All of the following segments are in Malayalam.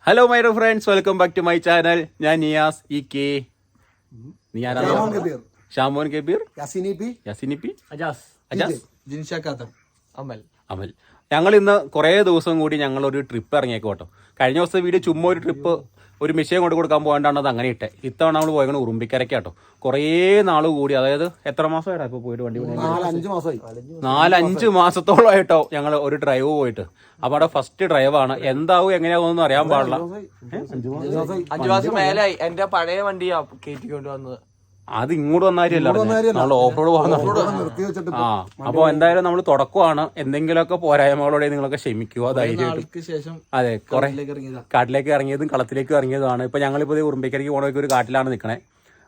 ഹലോ മൈ ഡോ friends, welcome back to my channel. ഞാൻ Niyas E K. Shamon Kabir, Yasini P, Ajas, Amal. ഞങ്ങൾ ഇന്ന് കുറേ ദിവസം കൂടി ഞങ്ങളൊരു ട്രിപ്പ് ഇറങ്ങിയേക്കോട്ടോ. കഴിഞ്ഞ ദിവസം വീഡിയോ ചുമ്മാ ഒരു ട്രിപ്പ്, ഒരു മിഷീൻ കൊണ്ട് കൊടുക്കാൻ പോകേണ്ടാണ് അത് അങ്ങനെ ഇട്ടെ. ഇത്തവണ നമ്മൾ പോയത് ഉറുമ്പിക്കരയ്ക്കാട്ടോ. കുറേ നാൾ കൂടി, അതായത് എത്ര മാസമായിട്ടാ ഇപ്പോൾ പോയിട്ട് വണ്ടി? 4-5 മാസത്തോളമായിട്ടോ ഞങ്ങൾ ഒരു ഡ്രൈവ് പോയിട്ട്. അപ്പൊ അവിടെ ഫസ്റ്റ് ഡ്രൈവാണ്. എന്താവും എങ്ങനെയാവും അറിയാൻ പാടില്ല. 5 മാസം മേലായി എന്റെ പഴയ വണ്ടിയാ കയറ്റിക്കൊണ്ട് വന്നത്. അത് ഇങ്ങോട്ട് വന്നാലും നമ്മൾ ഓഫ് റോഡ് പോകുന്ന. അപ്പൊ എന്തായാലും നമ്മൾ തുടക്കമാണ്. എന്തെങ്കിലുമൊക്കെ പോരായ്മകളോടെ നിങ്ങളൊക്കെ ക്ഷമിക്കുക ധൈര്യമായിട്ട്. അതെ, കുറെ കാട്ടിലേക്ക് ഇറങ്ങിയതും കളത്തിലേക്ക് ഇറങ്ങിയതുമാണ്. ഇപ്പൊ ഞങ്ങളിപ്പോ ഉറുമ്പിക്കരയ്ക്ക് പോകണമെങ്കിൽ ഒരു കാട്ടിലാണ് നിൽക്കണേ.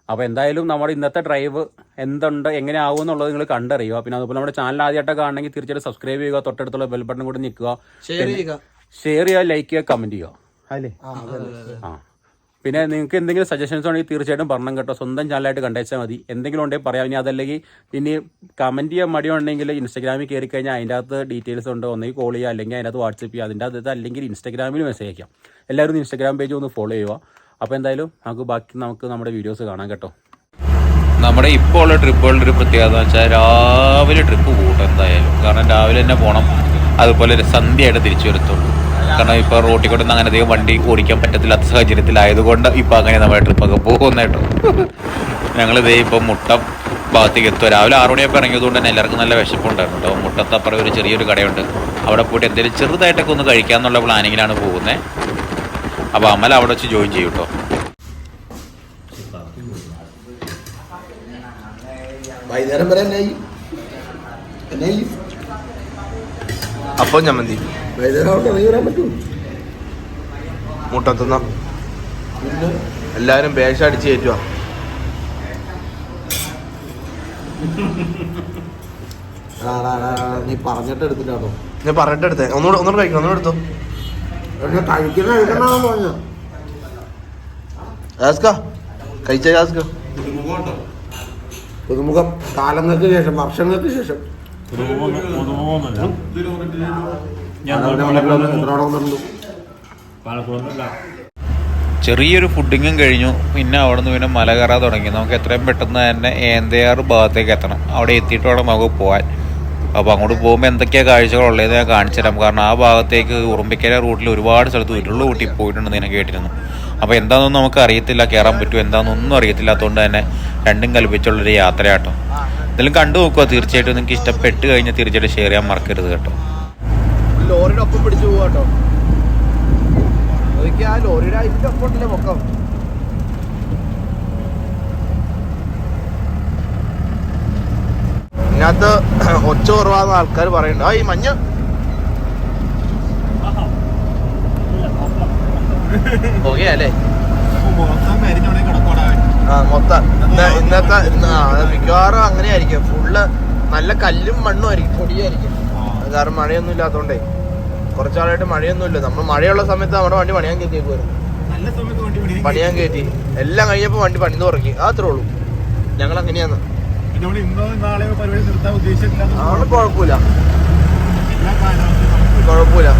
അപ്പോൾ എന്തായാലും നമ്മുടെ ഇന്നത്തെ ഡ്രൈവ് എന്തുണ്ട്, എങ്ങനെ ആവും എന്നുള്ളത് നിങ്ങൾ കണ്ടറിയുക. പിന്നെ അതുപോലെ നമ്മുടെ ചാനൽ ആദ്യമായിട്ടൊക്കെ കാണണമെങ്കിൽ തീർച്ചയായിട്ടും സബ്സ്ക്രൈബ് ചെയ്യുക, തൊട്ടടുത്തുള്ള ബെൽ ബട്ടൺ കൂടി നിൽക്കുക, ഷെയർ ചെയ്യുക, ലൈക്ക് ചെയ്യുക, കമന്റ് ചെയ്യുക. അല്ലേ? പിന്നെ നിങ്ങൾക്ക് എന്തെങ്കിലും സജഷൻസ് ഉണ്ടെങ്കിൽ തീർച്ചയായിട്ടും പറഞ്ഞു കേട്ടോ. സ്വന്തം ചാനലായിട്ട് കണ്ടേച്ചാൽ മതി. എന്തെങ്കിലും ഉണ്ടെങ്കിൽ പറയാം. ഇനി അതല്ലെങ്കിൽ ഇനി കമൻറ്റ് ചെയ്യാൻ മടിയുണ്ടെങ്കിൽ ഇൻസ്റ്റാഗ്രാമിൽ കയറി കഴിഞ്ഞാൽ അതിൻ്റെ അകത്ത് ഡീറ്റെയിൽസ് ഉണ്ട്. ഒന്നെങ്കിൽ കോൾ ചെയ്യുക, അല്ലെങ്കിൽ അതിൻ്റെ അകത്ത് വാട്സപ്പ് ചെയ്യുക. അതിൻ്റെ അകത്ത് അല്ലെങ്കിൽ ഇൻസ്റ്റാഗ്രാമിൽ മെസ്സേജ് അയക്കാം. എല്ലാവരും ഇൻസ്റ്റാഗ്രാം പേജ് ഒന്ന് ഫോളോ ചെയ്യുക. അപ്പോൾ എന്തായാലും നമുക്ക് നമ്മുടെ വീഡിയോസ് കാണാം കേട്ടോ. നമ്മുടെ ഇപ്പോൾ ഉള്ള ട്രിപ്പുകളുടെ ഒരു പ്രത്യേകത എന്ന് വെച്ചാൽ രാവിലെ ട്രിപ്പ് കൂട്ടും എന്തായാലും. കാരണം രാവിലെ തന്നെ പോകണം, അതുപോലെ സന്ധ്യയായിട്ട് തിരിച്ചു വരത്തുള്ളൂ. കാരണം ഇപ്പോൾ റോട്ടിൽ കൂടെ അങ്ങനെ അധികം വണ്ടി ഓടിക്കാൻ പറ്റത്തില്ലാത്ത സാഹചര്യത്തിലായതുകൊണ്ട് ഇപ്പോൾ അങ്ങനെ നമ്മുടെ ട്രിപ്പൊക്കെ പോകുന്ന കേട്ടോ. ഞങ്ങളിതേ ഇപ്പം മുട്ടം ഭാഗത്തേക്ക് എത്തുക. രാവിലെ 6 മണിയൊക്കെ ഇറങ്ങിയതുകൊണ്ട് തന്നെ എല്ലാവർക്കും നല്ല വിശപ്പുണ്ടായിരുന്നു കേട്ടോ. മുട്ടത്തപ്പുറം ഒരു ചെറിയൊരു കടയുണ്ട്, അവിടെ പോയിട്ട് എന്തെങ്കിലും ചെറുതായിട്ടൊക്കെ ഒന്ന് കഴിക്കാമെന്നുള്ള പ്ലാനിങ്ങിലാണ് പോകുന്നത്. അപ്പോൾ അമൽ അവിടെ വെച്ച് ജോയിൻ ചെയ്യും കേട്ടോ. വൈകുന്നേരം വരെ അപ്പോൾ ചമ്മന്തി മുട്ടത്തുന്ന എല്ലാരും ബേഷ അടിച്ച് കയറ്റുക. നീ പറഞ്ഞിട്ട് എടുത്തില്ല കേട്ടോ. ഞാൻ പറഞ്ഞിട്ട് എടുത്തേ. ഒന്നുകൂടെ കഴിക്കണം, ഒന്നുകൂടെ എടുത്തോ. കഴിച്ച പുതുമുഖം കാലങ്ങൾക്ക് ശേഷം, വർഷങ്ങൾക്ക് ശേഷം. ചെറിയൊരു ഫുഡിങ്ങും കഴിഞ്ഞു. പിന്നെ അവിടെ നിന്ന് പിന്നെ മല കയറാൻ തുടങ്ങി. നമുക്ക് എത്രയും പെട്ടെന്ന് തന്നെ ഏന്തയാറ് ഭാഗത്തേക്ക് എത്തണം. അവിടെ എത്തിയിട്ട് വേണം നമുക്ക് പോകാൻ. അപ്പോൾ അങ്ങോട്ട് പോകുമ്പോൾ എന്തൊക്കെയാണ് കാഴ്ചകളുള്ളത് ഞാൻ കാണിച്ചു തരാം. കാരണം ആ ഭാഗത്തേക്ക് ഉറുമ്പിക്കര റൂട്ടിൽ ഒരുപാട് സ്ഥലത്ത് ഉരുള് കൂട്ടി പോയിട്ടുണ്ടെന്ന് ഞാൻ കേട്ടിരുന്നു. അപ്പോൾ എന്താണെന്നൊന്നും നമുക്ക് അറിയത്തില്ല, കയറാൻ പറ്റുമോ എന്താണെന്നൊന്നും അറിയത്തില്ലാത്തതുകൊണ്ട് തന്നെ രണ്ടും കൽപ്പിച്ചുള്ളൊരു യാത്രയാട്ടോ. എന്തെങ്കിലും കണ്ടു നോക്കുക. തീർച്ചയായിട്ടും നിങ്ങൾക്ക് ഇഷ്ടപ്പെട്ട് കഴിഞ്ഞാൽ തീർച്ചയായിട്ടും ഷെയർ ചെയ്യാൻ മറക്കരുത് കേട്ടോ. ലോറിയുടെ ഒപ്പം പിടിച്ചു പോവാട്ടോ. ആ ലോറിയുടെ അതിന്റെ ഒപ്പം ഉണ്ടല്ലേ പൊക്കം. ഇതിനകത്ത് ഒച്ച കുറവാന്ന് ആൾക്കാർ പറയുന്നുണ്ട്. ആ ഈ മഞ്ഞ പുകയല്ലേ മൊത്തം ഇന്നത്തെ മിക്കവാറും അങ്ങനെയായിരിക്കും. ഫുള്ള് നല്ല കല്ലും മണ്ണും ആയിരിക്കും, പൊടിയായിരിക്കും. കാരണം മഴയൊന്നും ഇല്ലാത്തോണ്ടേ കുറച്ചാളായിട്ട് മഴയൊന്നുമില്ല. നമ്മൾ മഴയുള്ള സമയത്ത് നമ്മുടെ വണ്ടി പണിയാൻ കയറ്റിയേക്കുമായിരുന്നു. പണിയാൻ കയറ്റി എല്ലാം കഴിഞ്ഞപ്പോൾ വണ്ടി പണിന്ന് തുറക്കി. അത്രേ ഉള്ളൂ. ഞങ്ങൾ അങ്ങനെയാന്ന്. അവിടെ കുഴപ്പമില്ല, കുഴപ്പമില്ല.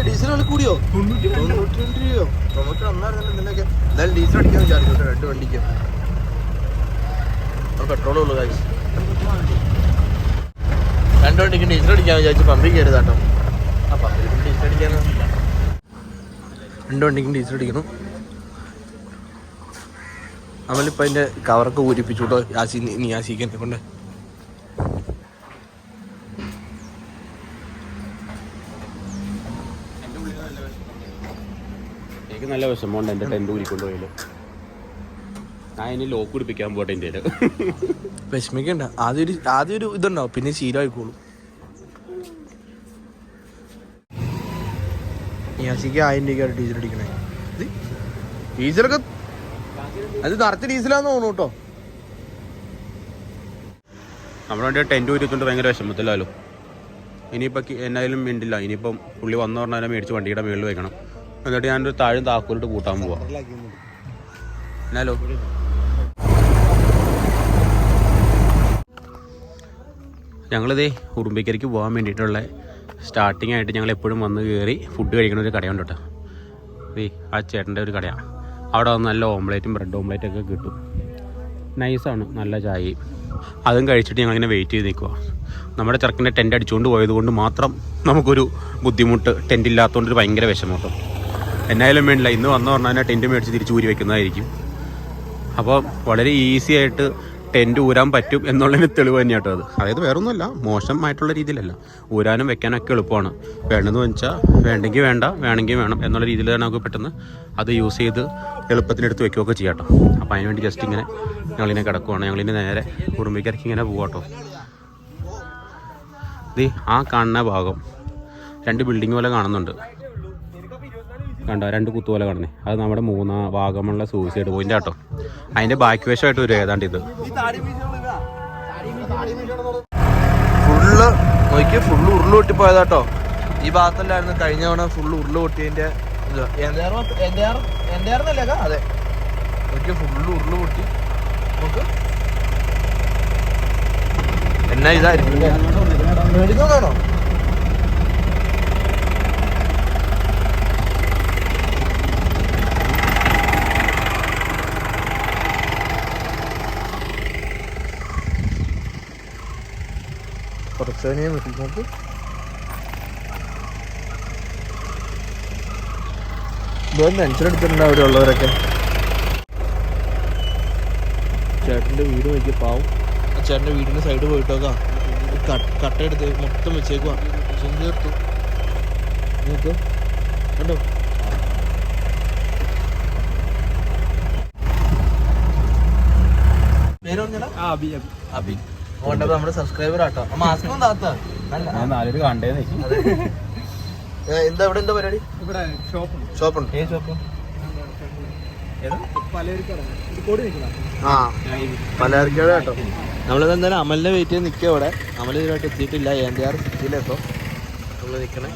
ഡീസൽ വില കൂടിയോ? 92 രൂപയോ? 91 എന്തൊക്കെ. എന്തായാലും ഡീസൽ അടിക്കാൻ വിചാരിച്ചു 2 വണ്ടിക്ക്. പെട്രോളേ ഉള്ളൂ കാശ്. 2 വണ്ടിക്ക് ഡീസൽ അടിക്കാൻ വിചാരിച്ചു. പമ്പിൽ കയറിയതാട്ടോ. ആ പമ്പിൽ ഡീസൽ അടിക്കാൻ 2 വണ്ടിക്കും ഡീസൽ അടിക്കണം. അവലിപ്പോൾ അതിൻ്റെ കവറൊക്കെ ഊരിപ്പിച്ചു കേട്ടോ. യാസിക്ക് കൊണ്ട് എനിക്ക് നല്ല വിഷമമുണ്ട്. എൻ്റെ ടെൻറ്റ് ഊരിക്കൊണ്ട് പോയാലും ഞാൻ ഇനി ലോക്ക് പിടിപ്പിക്കാൻ പോട്ടെ. എൻ്റെ വിഷമിക്കണ്ട. ആദ്യം ഒരു ഇതുണ്ടാവും, പിന്നെ ശീലമായിക്കോളും. യാസിക്ക് 1000 രൂപയ്ക്കാണ് ഡീസൽ അടിക്കണേ. ഡീസലൊക്കെ അത് നിറച്ച് ഡീസലാന്ന് തോന്നുന്നു കേട്ടോ. നമ്മുടെ വണ്ടി ടെൻറ്റ് ഊരിക്കൊണ്ട് ഭയങ്കര വിഷമത്തിലല്ലോ. ഇനിയിപ്പോൾ എന്നായാലും വേണ്ടില്ല. ഇനിയിപ്പം പുള്ളി വന്നു പറഞ്ഞാൽ മേടിച്ച് വണ്ടിയുടെ മുകളിൽ വെക്കണം. എന്നിട്ട് ഞാനൊരു താഴും താക്കോലിട്ട് കൂട്ടാൻ പോവാം. എന്നാലോ ഞങ്ങളിതേ ഉറുമ്പിക്കരയ്ക്ക് പോകാൻ വേണ്ടിയിട്ടുള്ള സ്റ്റാർട്ടിംഗ് ആയിട്ട് ഞങ്ങൾ എപ്പോഴും വന്ന് കയറി ഫുഡ് കഴിക്കുന്ന ഒരു കടയുണ്ട് കേട്ടോ. ആ ചേട്ടൻ്റെ ഒരു കടയാണ്. അവിടെ വന്ന് നല്ല ഓംലേറ്റും ബ്രെഡ് ഓംലേറ്റൊക്കെ കിട്ടും. നൈസാണ്, നല്ല ചായയും. അതും കഴിച്ചിട്ട് ഞങ്ങളിങ്ങനെ വെയിറ്റ് ചെയ്ത് നിൽക്കുക. നമ്മുടെ ചെറുക്കൻ്റെ ടെൻ്റ് അടിച്ചുകൊണ്ട് പോയതുകൊണ്ട് മാത്രം നമുക്കൊരു ബുദ്ധിമുട്ട്, ടെൻ്റ് ഇല്ലാത്തതുകൊണ്ടൊരു ഭയങ്കര വിഷമം. എന്നായാലും വേണ്ടില്ല, ഇന്ന് വന്നു പറഞ്ഞാൽ ടെൻറ്റ് മേടിച്ച് തിരിച്ച് ഊരി വെക്കുന്നതായിരിക്കും. അപ്പോൾ വളരെ ഈസി ആയിട്ട് ടെൻറ്റ് ഊരാൻ പറ്റും എന്നുള്ളതിന് തെളിവ് തന്നെയാട്ടോ അത്. അതായത് വേറൊന്നുമല്ല, മോശമായിട്ടുള്ള രീതിയിലല്ല, ഊരാനും വെക്കാനൊക്കെ എളുപ്പമാണ്. വേണമെന്ന് വെച്ചാൽ വേണ്ടെങ്കിൽ വേണ്ട, വേണമെങ്കിൽ വേണം എന്നുള്ള രീതിയിൽ തന്നെ നമുക്ക് പെട്ടെന്ന് അത് യൂസ് ചെയ്ത് എളുപ്പത്തിനെടുത്ത് വെക്കുകയൊക്കെ ചെയ്യാം കേട്ടോ. അപ്പോൾ അതിന് വേണ്ടി ജസ്റ്റ് ഇങ്ങനെ ഞങ്ങളിങ്ങനെ കിടക്കുവാണ്. ഞങ്ങളിങ്ങനെ നേരെ ഉറുമ്പിക്കരയ്ക്ക് ഇങ്ങനെ പോകാം കേട്ടോ. ആ കാണുന്ന ഭാഗം 2 ബിൽഡിംഗ് പോലെ കാണുന്നുണ്ട്, കണ്ടോ? 2 കുത്തു പോലെ കാണുന്നത്, അത് നമ്മുടെ വാഗമണിലെ സൂയിസൈഡ് പോയിന്റ് കേട്ടോ. അതിന്റെ ബാക്ക് വശമായിട്ട് ഒരു ഏതാണ്ട് ഇത് ഫുള്ള് ഉരുള് പൊട്ടിപ്പോയതാട്ടോ. ഈ ഭാഗത്തല്ലായിരുന്നു കഴിഞ്ഞ തവണ ഫുള്ള് ഉരുള് പൊട്ടിയതിന്റെ എന്റെയാർന്നല്ലേ? അതെ, ഫുള്ള് ഉരുള് പൊട്ടി. നമുക്ക് എന്നാ ഇതായിരിക്കും മേടിക്കുന്നതാണോ? കുറച്ചതിനെ നോക്ക്. ടെൻഷനെടുത്തിട്ടുണ്ട് അവിടെ ഉള്ളവരൊക്കെ. ചേട്ടൻ്റെ വീട് നോക്കി പാവം. ആ ചേട്ടൻ്റെ വീടിൻ്റെ സൈഡ് പോയിട്ടോക്കാം, കട്ടയെടുത്ത് മൊത്തം വെച്ചേക്കുവാ. ചേർത്തു നോക്ക്, കണ്ടോ? പേര് പറഞ്ഞാ അബി. നമ്മുടെ സബ്സ്ക്രൈബർ ആട്ടോ. മാസ്ക് എന്താ ഇവിടെ എന്താ പരിപാടി? ഷോപ്പുണ്ട്. ഏത് ഷോപ്പ്? പലചരക്കട കേട്ടോ. നമ്മളിത് എന്തായാലും അമലിനെ വെയിറ്റ് ചെയ്ത് നിൽക്കുക. ഇവിടെ അമൽ ഇതുമായിട്ട് എത്തിയിട്ടില്ല. ANTR സിറ്റിയിലെത്തോ നമ്മൾ നിൽക്കണേ.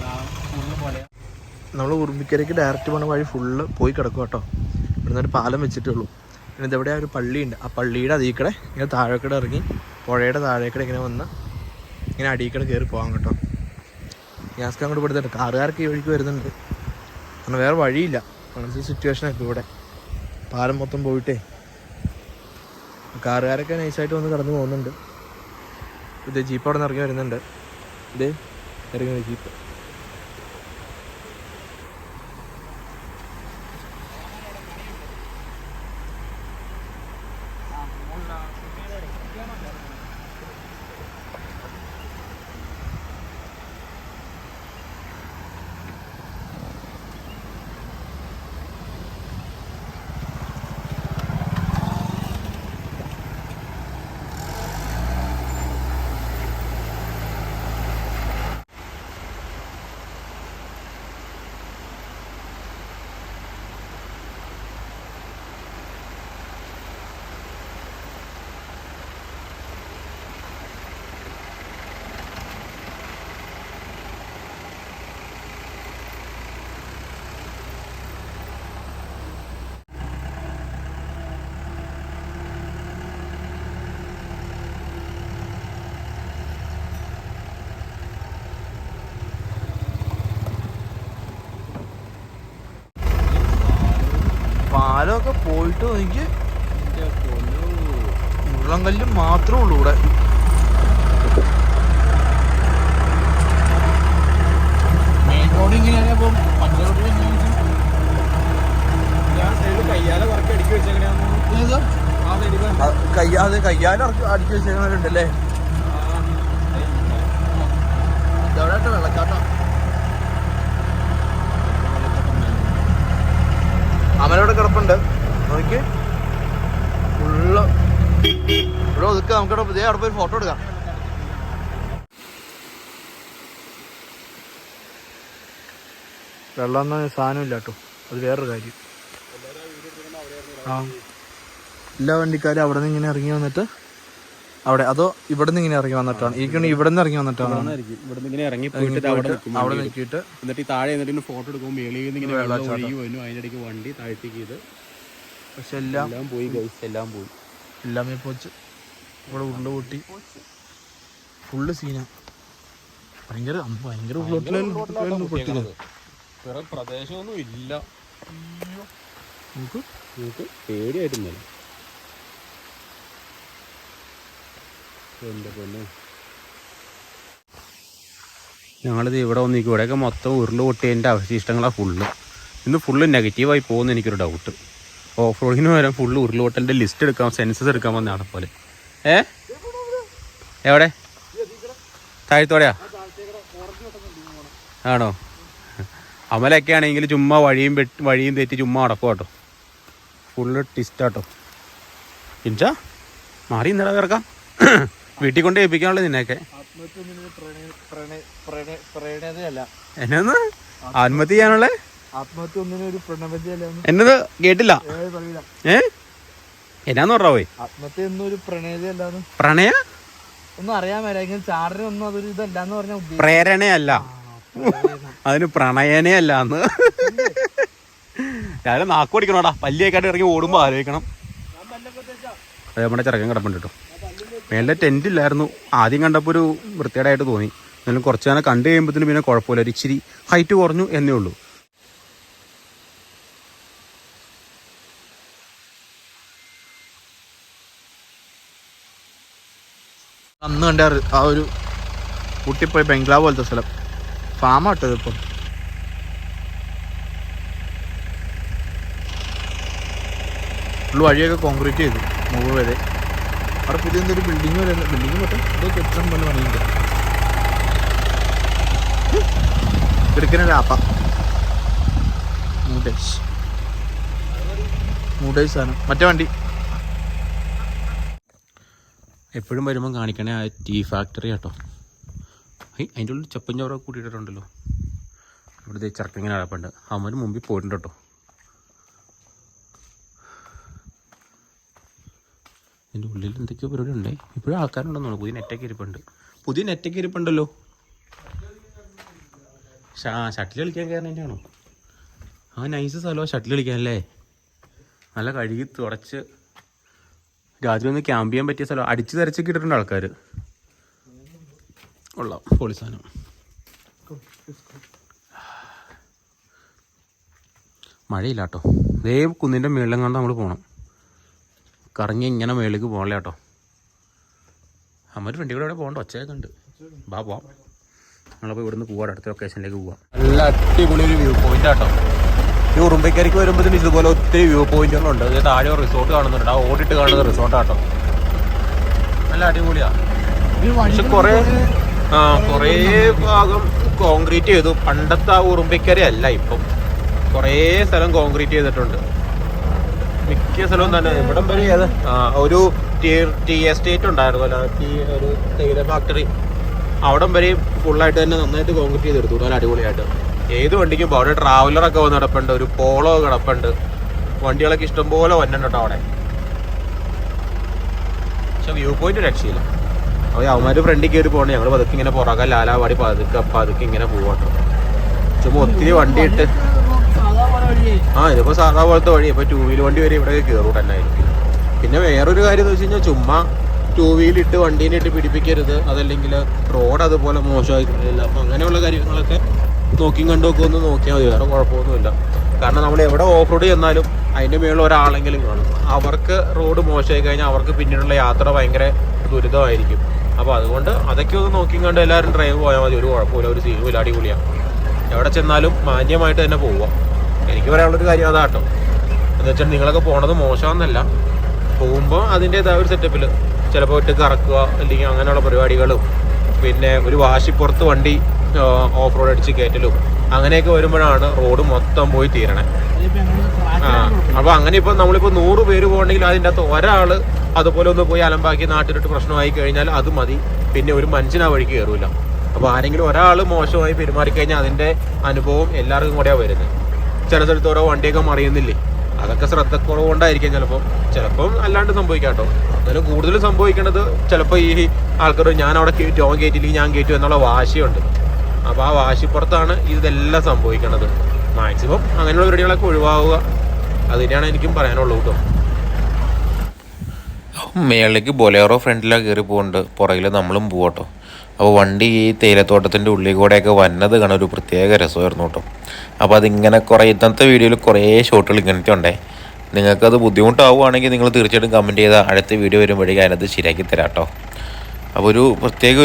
നമ്മൾ ഉറുമ്പിക്കരയ്ക്ക് ഡയറക്റ്റ് പോണ വഴി ഫുള്ള് പോയി കിടക്കും കേട്ടോ. ഇവിടുന്ന് ഒരു പാലം വെച്ചിട്ടുള്ളൂ. പിന്നെ ഇതെവിടെ ഒരു പള്ളിയുണ്ട്. ആ പള്ളിയുടെ അതിക്കടെ ഇങ്ങനെ താഴേക്കടെ ഇറങ്ങി പുഴയുടെ താഴേക്കടെ ഇങ്ങനെ വന്ന് ഇങ്ങനെ അടിയിക്കടെ കയറി പോകാം കേട്ടോ. ഗ്യാസ്ക്ക് അങ്ങോട്ട് പെടുത്തുണ്ട്. കാറുകാർക്ക് ഈ വഴിക്ക് വരുന്നുണ്ട്, കാരണം വേറെ വഴിയില്ല. അങ്ങനത്തെ സിറ്റുവേഷനൊക്കെ ഇവിടെ. പാലം മൊത്തം പോയിട്ടേ കാറുകാരൊക്കെ നൈസായിട്ട് വന്ന് കടന്നു പോകുന്നുണ്ട്. ഇത് ജീപ്പ് അവിടെ നിന്ന് ഇറങ്ങി വരുന്നുണ്ട്. ഇത് ഇറങ്ങി ജീപ്പ്. പാലമൊക്കെ പോയിട്ട് എനിക്ക് ഉരുളങ്കല്ല് മാത്രമേ ഉള്ളൂ ഇവിടെ. മെയിൻ റോഡ് ഇങ്ങനെയാണ്. അപ്പം കയ്യാലെ അടുക്കി വെച്ചേക്കുന്നവരുണ്ടല്ലേ. ഇതവിടെ വെള്ളച്ചാട്ടം. അമലോടെ കിടപ്പുണ്ട് നോക്കി ഫുള്ള്. ഇവിടെ ഒതുക്കുക, നമുക്കിവിടെ പുതിയ അവിടെ പോയി ഫോട്ടോ എടുക്കാം. വെള്ളം എന്ന സാധനമില്ല കേട്ടോ, അത് വേറൊരു കാര്യം. ആ എല്ലാ വണ്ടിക്കാരും അവിടെ നിന്ന് ഇങ്ങനെ ഇറങ്ങി വന്നിട്ട് അവിടെ, അതോ ഇവിടെ നിന്ന് ഇങ്ങനെ ഇറങ്ങി വന്നിട്ടാണ് ഇരിക്കണ? ഇവിടെ നിന്ന് ഇറങ്ങി വന്നിട്ടാണ് ഇവിടെ ഇങ്ങനെ ഇറങ്ങി പോയിട്ട് അവിടെ നിൽക്കിയിട്ട് എന്നിട്ട് താഴെ എന്നിട്ട് ഫോട്ടോ എടുക്കുമ്പോൾ മേളിൽ നിന്ന് ഇങ്ങനെ അതിനിടയ്ക്ക് വണ്ടി താഴ്ത്തിക്ക് ചെയ്ത്. പക്ഷെ എല്ലാം പോയി, എല്ലാം പോയി, എല്ലാമേ പോച്ച്. ഇവിടെ ഉരുള് പൊട്ടി ഫുള്ള് സീന. ഭയങ്കര ഉള്ളോട്ടിലായിരുന്നു പൊട്ടിയത്. വേറെ പ്രദേശമൊന്നും ഇല്ല. പേടിയായിട്ടുണ്ടല്ലോ. എൻ്റെ പൊന്നെ, ഞങ്ങളിത് ഇവിടെ വന്നിരിക്കും. ഇവിടെയൊക്കെ മൊത്തം ഉരുള് പൊട്ടിയതിൻ്റെ അവശിഷ്ടങ്ങളാണ് ഫുള്ള്. ഇന്ന് ഫുള്ള് നെഗറ്റീവായി പോകുമെന്ന് എനിക്കൊരു ഡൗട്ട്. ഓഫ് റോഡിന് വരാൻ ഫുള്ള് ഉരുള് പൊട്ടലിൻ്റെ ലിസ്റ്റ് എടുക്കാം, സെൻസസ് എടുക്കാൻ വന്നതാണ് പോലെ. എവിടെ താഴത്തോടെയാ? ആണോ? അമലൊക്കെ ആണെങ്കിൽ ചുമ്മാ വഴിയും തെറ്റി ചുമ്മാ അടക്കും കേട്ടോ. ഫുള്ള് ടിസ്റ്റാട്ടോ. ഇൻച്ചാ മാറി ഇന്നലെ കിടക്കാം. വീട്ടിൽ കൊണ്ട് ഏൽപ്പിക്കാനുള്ളത് നിന്നെയൊക്കെ. എന്നാന്ന് ആത്മഹത്യ ചെയ്യാനുള്ള? എന്നത് കേട്ടില്ല. എന്നാന്ന് പറഞ്ഞ പോയി? പ്രണയ ഒന്നും അറിയാൻ മേലെങ്കിൽ ചാറിനൊന്നും അതൊരു ഇതല്ലാന്ന് പറഞ്ഞ പ്രേരണയല്ല, അതിന് പ്രണയനേ അല്ലാന്ന്. ഞാൻ നാക്ക് പഠിക്കണോടാ. പല്ലിയേക്കാട്ട് ഇറങ്ങി ഓടുമ്പോ ആലോചിക്കണം. അത് നമ്മുടെ ചെറുക്കൻ കിടപ്പുണ്ട് കേട്ടോ. മേലെ ടെന്റ് ഇല്ലായിരുന്നു. ആദ്യം കണ്ടപ്പോൾ ഒരു വൃത്തികേടായിട്ട് തോന്നി. എന്നാലും കുറച്ച് നേരം കണ്ടു കഴിയുമ്പോഴത്തേനും പിന്നെ കുഴപ്പമില്ല, ഒരു ഇച്ചിരി ഹൈറ്റ് കുറഞ്ഞു എന്നേ ഉള്ളൂ. അന്ന് കണ്ട ആ ഒരു ഊട്ടിപ്പോയി ബംഗ്ലാവ് പോലത്തെ സ്ഥലം ഫാമാട്ടത്. ഇപ്പം ഫുള്ള് വഴിയൊക്കെ കോൺക്രീറ്റ് ചെയ്തു മുകളിൽ വരെ. അവിടെ പുതിയ എന്തൊരു ബിൽഡിങ് വരെ, ബിൽഡിങ് പോട്ടെ ഇതേ കെട്ടിടം പോലെ പണിയുണ്ട്. കിടക്കുന്ന ആപ്പ മൂടേഴ്സ് ആണ് മറ്റേ വണ്ടി. എപ്പോഴും വരുമ്പം കാണിക്കണേ ആ ടീ ഫാക്ടറി കേട്ടോ. അതിൻ്റെ ഉള്ളിൽ ചപ്പൻ ചോറൊക്കെ കൂട്ടിയിട്ടുണ്ടല്ലോ. ഇവിടുത്തെ ചെറുക്കിങ്ങനെ അടപ്പുണ്ട്. അവന് മുമ്പിൽ പോയിട്ടുണ്ട് കേട്ടോ. ഇതിൻ്റെ ഉള്ളിൽ എന്തൊക്കെയോ പരിപാടി ഉണ്ടേ. ഇപ്പോഴും ആൾക്കാരുണ്ടെന്നാണ്. പുതിയ നെറ്റൊക്കെ ഇരിപ്പുണ്ടല്ലോ. ഷട്ടിൽ കളിക്കാൻ കയറുന്നതിൻ്റെയാണോ? ആ നൈസ് സ്ഥലമോ ഷട്ടിൽ കളിക്കാനല്ലേ. നല്ല കഴുകി തുടച്ച് രാത്രി ഒന്ന് ക്യാമ്പ് ചെയ്യാൻ പറ്റിയ സ്ഥലം. അടിച്ച് തെരച്ചൊക്കെ ഇട്ടിട്ടുണ്ട് ആൾക്കാർ. ഉള്ള പൊളി സാധനം. മഴയില്ല കേട്ടോ. ഇതേ കുന്നിൻ്റെ മുകളിലും കണ്ട് നമ്മൾ പോകണം. കറങ്ങി ഇങ്ങനെ മുകളിലേക്ക് പോകണല്ലേ കേട്ടോ. അമ്മ ഫ്രണ്ടിൽ കൂടെ അവിടെ പോകണ്ട. ഒച്ചയൊക്കെ ഉണ്ട്. പോവാം. നമ്മളപ്പോൾ ഇവിടുന്ന് പോവാം, അടുത്ത ലൊക്കേഷനിലേക്ക് പോവാം. നല്ല അടിപൊളി ഒരു വ്യൂ പോയിന്റ് കേട്ടോ. ഈ ഉറുമ്പിക്കരയ്ക്ക് വരുമ്പോഴത്തേനും ഇതുപോലെ ഒത്തിരി വ്യൂ പോയിന്റുകളുണ്ട്. ഇത് താഴെ ഒരു റിസോർട്ട് കാണുന്നുണ്ട്. ആ ഓടിട്ട് കാണുന്ന റിസോർട്ടാട്ടോ. നല്ല അടിപൊളിയാണ്. പക്ഷെ കുറേ ഭാഗം കോൺക്രീറ്റ് ചെയ്തു. പണ്ടത്തെ ആ ഉറുമ്പിക്കര അല്ല ഇപ്പം. കുറേ സ്ഥലം കോൺക്രീറ്റ് ചെയ്തിട്ടുണ്ട്. മിക്ക സ്ഥലവും തന്നെ. ഇവിടം വരെ ഒരു ടീ എസ്റ്റേറ്റ് ഉണ്ടായിരുന്നല്ലോ, ഒരു തേയില ഫാക്ടറി. അവിടം വരെയും ഫുള്ളായിട്ട് തന്നെ നന്നായിട്ട് കോൺക്രീറ്റ് ചെയ്തെടുത്തു. നല്ല അടിപൊളിയായിട്ട്. ഏത് വണ്ടിക്കും പോകും. അവിടെ ട്രാവലറൊക്കെ വന്ന് കിടപ്പുണ്ട്, ഒരു പോളോ കിടപ്പുണ്ട്. വണ്ടികളൊക്കെ ഇഷ്ടംപോലെ വന്നിട്ടുണ്ട് കേട്ടോ അവിടെ. പക്ഷെ വ്യൂ പോയിന്റ് രക്ഷയില്ല. അപ്പോൾ അവന്മാർ ഫ്രണ്ടിൽ കയറി പോകണം. ഞങ്ങൾ പതുക്കെ ഇങ്ങനെ പുറകെ ലാലാവാടി പതുക്കെ ഇങ്ങനെ പോവാട്ടോ. ചുമ്മാ ഒത്തിരി വണ്ടിയിട്ട് ഇതിപ്പോൾ സാധാ പോലത്തെ വഴി. ഇപ്പോൾ 2 വീലർ വണ്ടി വരെ ഇവിടെ കയറൂടെ തന്നെ ആയിരിക്കും. പിന്നെ വേറൊരു കാര്യം എന്ന് വെച്ച് കഴിഞ്ഞാൽ ചുമ്മാ 2 വീലിട്ട് വണ്ടീനെ ഇട്ട് പിടിപ്പിക്കരുത്. അതല്ലെങ്കിൽ റോഡ് അതുപോലെ മോശമായിട്ടില്ല. അപ്പം അങ്ങനെയുള്ള കാര്യങ്ങളൊക്കെ നോക്കിയും കണ്ടുമൊക്കെ ഒന്ന് നോക്കിയാൽ മതി. വേറെ കുഴപ്പമൊന്നുമില്ല. കാരണം നമ്മൾ എവിടെ ഓഫ് റോഡ് ചെന്നാലും അതിൻ്റെ മുകളിൽ ഒരാളെങ്കിലും കാണും. അവർക്ക് റോഡ് മോശമായി കഴിഞ്ഞാൽ അവർക്ക് പിന്നീടുള്ള യാത്ര ഭയങ്കര ദുരിതമായിരിക്കും. അപ്പോൾ അതുകൊണ്ട് അതൊക്കെ ഒന്ന് നോക്കിയും കണ്ട് എല്ലാവരും ഡ്രൈവ് പോയാൽ മതി. ഒരു കുഴപ്പമില്ല, ഒരു സീനുമില്ല, അടിപൊളിയാണ്. എവിടെ ചെന്നാലും മാന്യമായിട്ട് തന്നെ പോവുക. എനിക്ക് പറയാനുള്ളൊരു കാര്യം അതാട്ടോ. എന്ന് വെച്ചാൽ നിങ്ങളൊക്കെ പോണത് മോശമെന്നല്ല. പോകുമ്പോൾ അതിൻ്റെതായ ഒരു സെറ്റപ്പിൽ ചിലപ്പോൾ ഇട്ട് കറക്കുക അല്ലെങ്കിൽ അങ്ങനെയുള്ള പരിപാടികളും പിന്നെ ഒരു വാശിപ്പുറത്ത് വണ്ടി ഓഫ് റോഡ് അടിച്ച് കയറ്റലും അങ്ങനെയൊക്കെ വരുമ്പോഴാണ് റോഡ് മൊത്തം പോയി തീരണേ. അപ്പോൾ അങ്ങനെ ഇപ്പോൾ നമ്മളിപ്പോൾ 100 പേര് പോകണമെങ്കിൽ അതിൻ്റെ അകത്ത് ഒരാൾ അതുപോലെ ഒന്ന് പോയി അലമ്പാക്കി നാട്ടിലിട്ട് പ്രശ്നമായി കഴിഞ്ഞാൽ അത് മതി. പിന്നെ ഒരു മനുഷ്യൻ ആ വഴിക്ക് കയറില്ല. അപ്പോൾ ആരെങ്കിലും ഒരാൾ മോശമായി പെരുമാറിക്കഴിഞ്ഞാൽ അതിൻ്റെ അനുഭവം എല്ലാവർക്കും കൂടെയാണ് വരുന്നത്. ചില സ്ഥലത്ത് ഓരോ വണ്ടിയൊക്കെ മറിയുന്നില്ലേ, അതൊക്കെ ശ്രദ്ധക്കുറവ് കൊണ്ടായിരിക്കും. ചിലപ്പം അല്ലാണ്ട് സംഭവിക്കാം കേട്ടോ. എന്നാലും കൂടുതൽ സംഭവിക്കേണ്ടത് ചിലപ്പോൾ ഈ ആൾക്കാർ ഞാൻ അവിടെ കയറ്റും, അവൻ കയറ്റില്ലെങ്കിൽ ഞാൻ കയറ്റും എന്നുള്ള വാശിയുണ്ട്. അപ്പോൾ ആ വാശിപ്പുറത്താണ് ഇതെല്ലാം സംഭവിക്കേണ്ടത്. മാക്സിമം അങ്ങനെയുള്ള പരിപാടികളൊക്കെ ഒഴിവാവുക. അത് തന്നെയാണ് എനിക്കും പറയാനുള്ളൂ കേട്ടോ. മേളിലേക്ക് ബൊലേറോ ഫ്രണ്ടിലാണ് കയറി പോകുന്നുണ്ട്, പുറകിൽ നമ്മളും പോകട്ടോ. അപ്പോൾ വണ്ടി ഈ തേയിലത്തോട്ടത്തിൻ്റെ ഉള്ളിൽ കൂടെയൊക്കെ വന്നത് കാണാൻ ഒരു പ്രത്യേക രസമായിരുന്നു കേട്ടോ. അപ്പോൾ അതിങ്ങനെ കുറേ ഇന്നത്തെ വീഡിയോയിൽ കുറേ ഷോട്ടുകൾ ഇങ്ങനത്തെ ഉണ്ടേ. നിങ്ങൾക്കത് ബുദ്ധിമുട്ടാവുകയാണെങ്കിൽ നിങ്ങൾ തീർച്ചയായിട്ടും കമൻറ്റ് ചെയ്താൽ അടുത്ത വീഡിയോ വരുമ്പോഴേക്കും അതിനകത്ത് ശരിയാക്കി തരാം കേട്ടോ. അപ്പോൾ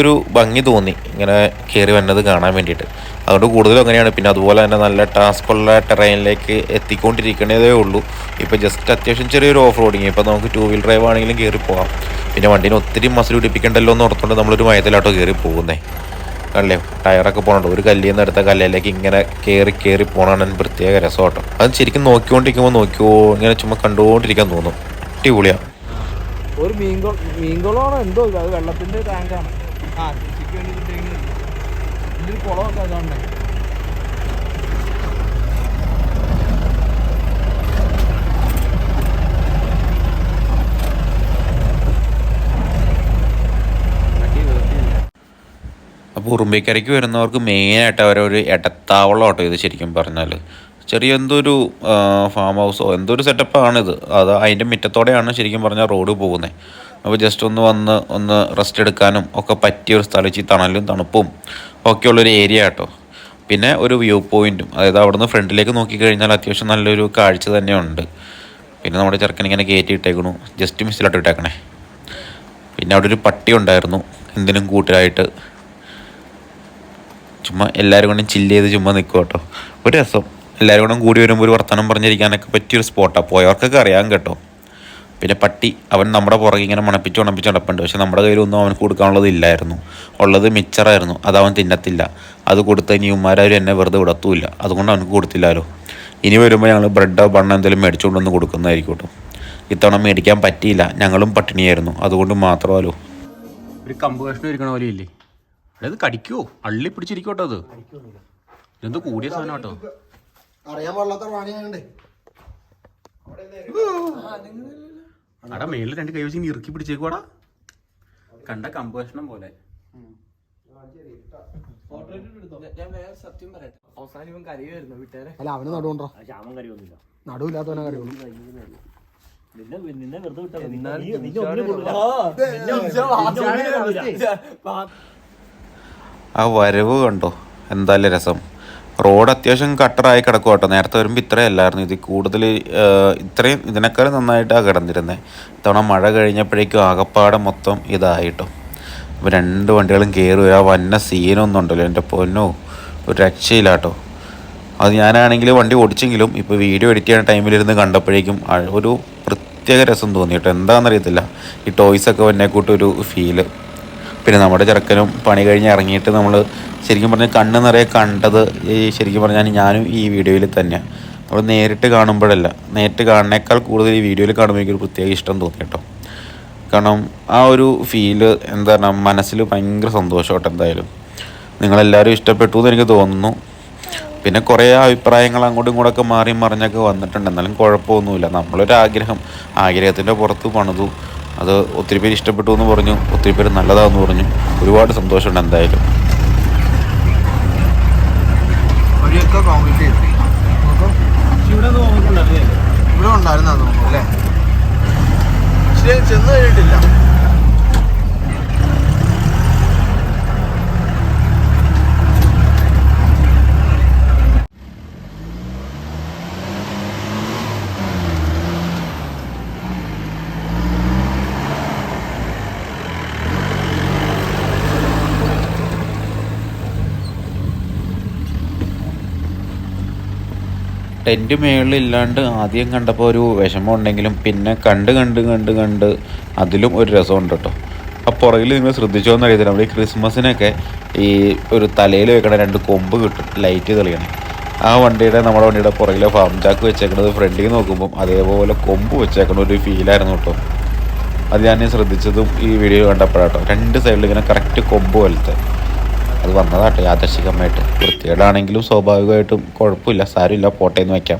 ഒരു ഭംഗി തോന്നി ഇങ്ങനെ കയറി വന്നത് കാണാൻ വേണ്ടിയിട്ട്. അതുകൊണ്ട് കൂടുതലും അങ്ങനെയാണ്. പിന്നെ അതുപോലെ തന്നെ നല്ല ടാസ്കുള്ള ടെറൈനിലേക്ക് എത്തിക്കൊണ്ടിരിക്കണതേ ഉള്ളൂ. ഇപ്പോൾ ജസ്റ്റ് അത്യാവശ്യം ചെറിയൊരു ഓഫ് റോഡിങ്. ഇപ്പോൾ നമുക്ക് 2 വീൽ ഡ്രൈവ് ആണെങ്കിലും കയറി പോകാം. പിന്നെ വണ്ടീനെ ഒത്തിരി മസിൽ പിടിപ്പിക്കണ്ടല്ലോ എന്ന് ഓർത്തുകൊണ്ട് നമ്മളൊരു മയത്തിലാട്ടോ കയറി പോകുന്നത്. അല്ലേ, ടയറൊക്കെ പോകണുണ്ടോ, ഒരു കല്ലിൽ നിന്ന് എടുത്ത കല്ലിലേക്ക് ഇങ്ങനെ കയറി പോകണതാണ് പ്രത്യേക രസം കേട്ടോ. അത് ശരിക്കും നോക്കിയോ ഇങ്ങനെ ചുമ്മാ കണ്ടുകൊണ്ടിരിക്കാൻ തോന്നും. അടിപൊളിയാണ്. ഒരു മീൻകുളമാണോ എന്തോ, അത് വെള്ളത്തിന്റെ ടാങ്കാണ്. കൃഷിക്ക് വേണ്ടി ഇതിൽ കുളമൊക്കെ അതുകൊണ്ടേ. അപ്പോൾ ഉറുമ്പിക്കരയ്ക്ക് വരുന്നവർക്ക് മെയിനായിട്ട് അവരൊരു ഇടത്താവളം കേട്ടോ ഇത്. ശരിക്കും പറഞ്ഞാൽ ചെറിയ എന്തൊരു ഫാം ഹൗസോ എന്തൊരു സെറ്റപ്പാണിത്. അത് അതിൻ്റെ മുറ്റത്തോടെയാണ് ശരിക്കും പറഞ്ഞാൽ റോഡ് പോകുന്നത്. അപ്പോൾ ജസ്റ്റ് ഒന്ന് റെസ്റ്റ് എടുക്കാനും ഒക്കെ പറ്റിയൊരു സ്ഥലം. ഈ തണലും തണുപ്പും ഒക്കെ ഉള്ളൊരു ഏരിയ കേട്ടോ. പിന്നെ ഒരു വ്യൂ പോയിൻറ്റും, അതായത് അവിടെ നിന്ന് ഫ്രണ്ടിലേക്ക് നോക്കിക്കഴിഞ്ഞാൽ അത്യാവശ്യം നല്ലൊരു കാഴ്ച തന്നെയുണ്ട്. പിന്നെ നമ്മുടെ ചെറുക്കനിങ്ങനെ കയറ്റി ഇട്ടേക്കണു, ജസ്റ്റ് മിസ്സിലോട്ട് ഇട്ടേക്കണേ. പിന്നെ അവിടെ ഒരു പട്ടി ഉണ്ടായിരുന്നു എന്തിനും കൂട്ടായിട്ട്. ചുമ്മാ എല്ലാവരും കൊണ്ടും ചില്ല് ചെയ്ത് ചുമ്മാ നിൽക്കും കേട്ടോ. ഒരു രസം. എല്ലാവരും കൊണ്ടും കൂടി വരുമ്പോൾ ഒരു വർത്തമാനം പറഞ്ഞിരിക്കാനൊക്കെ പറ്റിയൊരു സ്പോട്ടാണ്. പോയവർക്കൊക്കെ അറിയാൻ കേട്ടോ. പിന്നെ പട്ടി അവൻ നമ്മുടെ പുറകെ ഇങ്ങനെ മണപ്പിച്ച് നടപ്പുണ്ട്. പക്ഷെ നമ്മുടെ കയ്യിലൊന്നും അവനക്ക് കൊടുക്കാനുള്ളത് ഇല്ലായിരുന്നു. ഉള്ളത് മിച്ചറായിരുന്നു. അത് അവൻ തിന്നത്തില്ല. അത് കൊടുത്ത് ഇനിമാരും എന്നെ വെറുതെ വിടത്തുമില്ല. അതുകൊണ്ട് അവനക്ക് കൊടുത്തില്ലല്ലോ. ഇനി വരുമ്പോൾ ഞങ്ങൾ ബ്രെഡോ ബണ്ണോ എന്തെങ്കിലും മേടിച്ചുകൊണ്ടൊന്ന് കൊടുക്കുന്നതായിരിക്കും കേട്ടോ. ഇത്തവണ മേടിക്കാൻ പറ്റിയില്ല, ഞങ്ങളും പട്ടിണിയായിരുന്നു. അതുകൊണ്ട് മാത്രമല്ലോ. ഒരു കമ്പ് കഷ്ണം ഇരിക്കണ പോലെ ഇല്ലേ, അതായത് കടിക്കുവോ, അള്ളി പിടിച്ചിരിക്കോട്ടോ. അത് ഇതെന്തോ കൂടിയ സാധനം കേട്ടോ. അറിയാൻ പാടില്ലാത്ത പ്രാണിയാണ്ടേ. അടാ മേളിൽ 2 കൈ വെച്ച് ഇറുക്കി പിടിച്ചേക്കോടാ. കണ്ട കമ്പ് കഷ്ണം പോലെ. അല്ല അവന് നടുണ്ടോ, നടുവില്ലാത്തവനെ കറിയുള്ളൂ. ആ വരവ് കണ്ടോ, എന്തായാലും രസം. റോഡ് അത്യാവശ്യം കട്ടറായി കിടക്കും കേട്ടോ. നേരത്തെ വരുമ്പോൾ ഇത്രയല്ലായിരുന്നു. ഇത് കൂടുതൽ ഇത്രയും ഇതിനേക്കാളും നന്നായിട്ടാണ് കിടന്നിരുന്നത്. ഇത്തവണ മഴ കഴിഞ്ഞപ്പോഴേക്കും ആകപ്പാടെ മൊത്തം ഇതായിട്ടോ. അപ്പോൾ 2 വണ്ടികളും കയറി ആ വന്ന സീനൊന്നും ഉണ്ടല്ലോ എൻ്റെ പൊന്നോ, ഒരു രക്ഷയില്ല കേട്ടോ. അത് ഞാനാണെങ്കിൽ വണ്ടി ഓടിച്ചെങ്കിലും ഇപ്പോൾ വീഡിയോ എഡിറ്റ് ചെയ്യുന്ന ടൈമിലിരുന്ന് കണ്ടപ്പോഴേക്കും ഒരു പ്രത്യേക രസം തോന്നി കേട്ടോ. എന്താണെന്നറിയത്തില്ല, ഈ ടോയ്സൊക്കെ വന്നേക്കൂട്ടൊരു ഫീല്. പിന്നെ നമ്മുടെ ചെറുക്കനും പണി കഴിഞ്ഞ് ഇറങ്ങിയിട്ട് നമ്മൾ ശരിക്കും പറഞ്ഞാൽ കണ്ണ് നിറയെ കണ്ടത് ശരിക്കും പറഞ്ഞാൽ ഞാനും ഈ വീഡിയോയിൽ തന്നെയാണ്. നമ്മൾ നേരിട്ട് കാണുമ്പോഴല്ല, നേരിട്ട് കാണുന്നേക്കാൾ കൂടുതൽ ഈ വീഡിയോയിൽ കാണുമ്പോൾ എനിക്കൊരു പ്രത്യേക ഇഷ്ടം തോന്നി കേട്ടോ. കാരണം ആ ഒരു ഫീല് എന്താണ് മനസ്സിൽ ഭയങ്കര സന്തോഷം കേട്ടോ. എന്തായാലും നിങ്ങളെല്ലാവരും ഇഷ്ടപ്പെട്ടു എന്ന് എനിക്ക് തോന്നുന്നു. പിന്നെ കുറേ അഭിപ്രായങ്ങൾ അങ്ങോട്ടും ഇങ്ങോട്ടൊക്കെ മാറി മറിഞ്ഞൊക്കെ വന്നിട്ടുണ്ട്. എന്നാലും കുഴപ്പമൊന്നുമില്ല. നമ്മളൊരു ആഗ്രഹത്തിൻ്റെ പുറത്ത് പണിതു. അത് ഒത്തിരി പേര് ഇഷ്ടപ്പെട്ടു എന്ന് പറഞ്ഞു, ഒത്തിരി പേര് നല്ലതാണെന്ന് പറഞ്ഞു. ഒരുപാട് സന്തോഷമുണ്ട് എന്തായാലും. ഇവിടെ ഉണ്ടായിരുന്ന തോന്നുന്നു അല്ലേ, ചെന്ന് കഴിഞ്ഞിട്ടില്ല. ടെൻറ്റ് മേളിലില്ലാണ്ട് ആദ്യം കണ്ടപ്പോൾ ഒരു വിഷമം ഉണ്ടെങ്കിലും പിന്നെ കണ്ട് അതിലും ഒരു രസമുണ്ട് കേട്ടോ. ആ പുറകിൽ നിങ്ങൾ ശ്രദ്ധിച്ചോന്ന് അറിയത്തില്ല, നമ്മൾ ഈ ക്രിസ്മസിനൊക്കെ ഈ ഒരു തലയിൽ വെക്കണ 2 കൊമ്പ് കിട്ടും, ലൈറ്റ് തെളിയണേ. ആ നമ്മുടെ വണ്ടിയുടെ പുറകിലെ ഫാം ചാക്ക് വെച്ചേക്കണത് ഫ്രണ്ടിൽ നോക്കുമ്പം അതേപോലെ കൊമ്പ് വെച്ചേക്കണ ഒരു ഫീലായിരുന്നു കേട്ടോ. അത് ഞാൻ ശ്രദ്ധിച്ചതും ഈ വീഡിയോ കണ്ടപ്പോഴാട്ടോ. 2 സൈഡിൽ ഇങ്ങനെ കറക്റ്റ് കൊമ്പ് പോലത്തെ അത് വന്നതാട്ടോ യാദൃശ്ചികമായിട്ട്. വൃത്തികേടാണെങ്കിലും സ്വാഭാവികമായിട്ടും കുഴപ്പമില്ല, സാരമില്ല, പോട്ടേന്ന് വയ്ക്കാം.